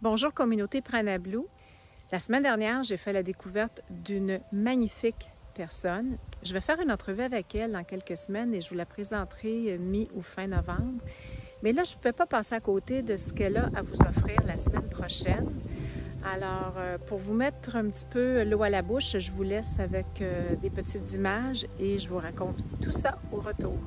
Bonjour communauté Prana Blue. La semaine dernière, j'ai fait la découverte d'une magnifique personne. Je vais faire une entrevue avec elle dans quelques semaines et je vous la présenterai mi ou fin novembre. Mais là, je ne pouvais pas passer à côté de ce qu'elle a à vous offrir la semaine prochaine. Alors, pour vous mettre un petit peu l'eau à la bouche, je vous laisse avec des petites images et je vous raconte tout ça au retour.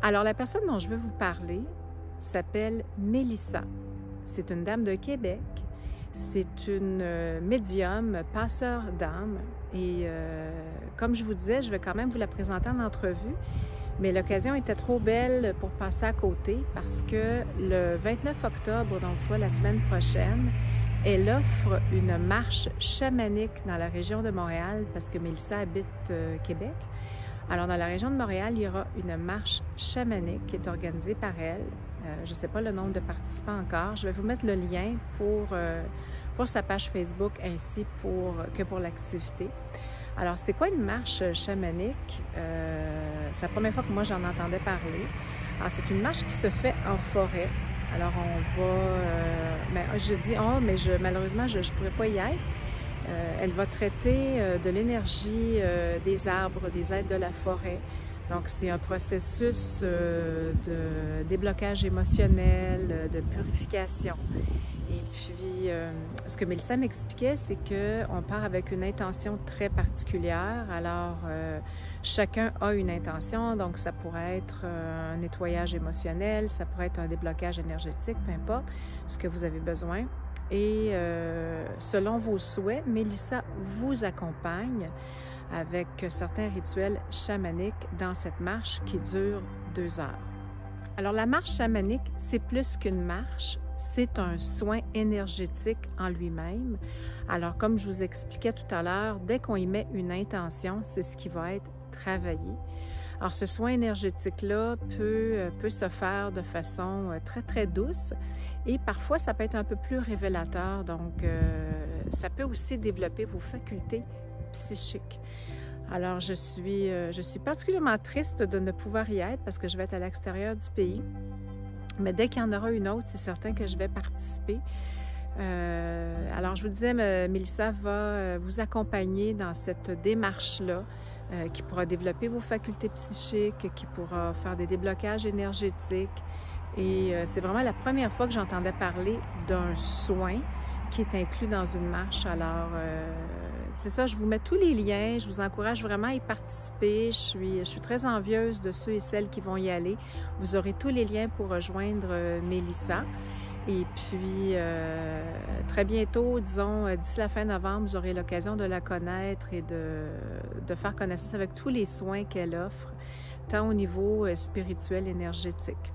Alors, la personne dont je veux vous parler s'appelle Mélissa. C'est une dame de Québec. C'est une médium, passeur d'âme. Et comme je vous disais, je vais quand même vous la présenter en entrevue. Mais l'occasion était trop belle pour passer à côté parce que le 29 octobre, donc soit la semaine prochaine, elle offre une marche chamanique dans la région de Montréal parce que Mélissa habite Québec. Alors, dans la région de Montréal, il y aura une marche chamanique qui est organisée par elle. Je ne sais pas le nombre de participants encore. Je vais vous mettre le lien pour sa page Facebook ainsi que pour l'activité. Alors, c'est quoi une marche chamanique? C'est la première fois que moi j'en entendais parler. Alors, c'est une marche qui se fait en forêt. Alors, on va... je dis « oh », mais malheureusement, je ne pourrais pas y être. Elle va traiter de l'énergie des arbres, des êtres de la forêt. Donc, c'est un processus de déblocage émotionnel, de purification. Et puis, ce que Mélissa m'expliquait, c'est qu'on part avec une intention très particulière. Alors, chacun a une intention, donc ça pourrait être un nettoyage émotionnel, ça pourrait être un déblocage énergétique, peu importe ce que vous avez besoin. Et selon vos souhaits, Mélissa vous accompagne avec certains rituels chamaniques dans cette marche qui dure 2 heures. Alors, la marche chamanique, c'est plus qu'une marche, c'est un soin énergétique en lui-même. Alors, comme je vous expliquais tout à l'heure, dès qu'on y met une intention, c'est ce qui va être travaillé. Alors, ce soin énergétique-là peut se faire de façon très, très douce et parfois, ça peut être un peu plus révélateur. Donc, ça peut aussi développer vos facultés psychiques. Alors, je suis particulièrement triste de ne pouvoir y être parce que je vais être à l'extérieur du pays. Mais dès qu'il y en aura une autre, c'est certain que je vais participer. Alors, je vous disais, Mélissa va vous accompagner dans cette démarche-là. Qui pourra développer vos facultés psychiques, qui pourra faire des déblocages énergétiques. Et c'est vraiment la première fois que j'entendais parler d'un soin qui est inclus dans une marche. Alors, c'est ça, je vous mets tous les liens. Je vous encourage vraiment à y participer. Je suis très envieuse de ceux et celles qui vont y aller. Vous aurez tous les liens pour rejoindre Mélissa. Et puis, très bientôt, disons, d'ici la fin novembre, vous aurez l'occasion de la connaître et de faire connaissance avec tous les soins qu'elle offre, tant au niveau spirituel, énergétique.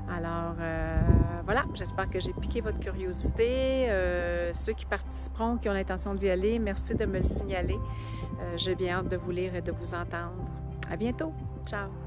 Alors, voilà, j'espère que j'ai piqué votre curiosité. Ceux qui participeront, qui ont l'intention d'y aller, merci de me le signaler. J'ai bien hâte de vous lire et de vous entendre. À bientôt. Ciao!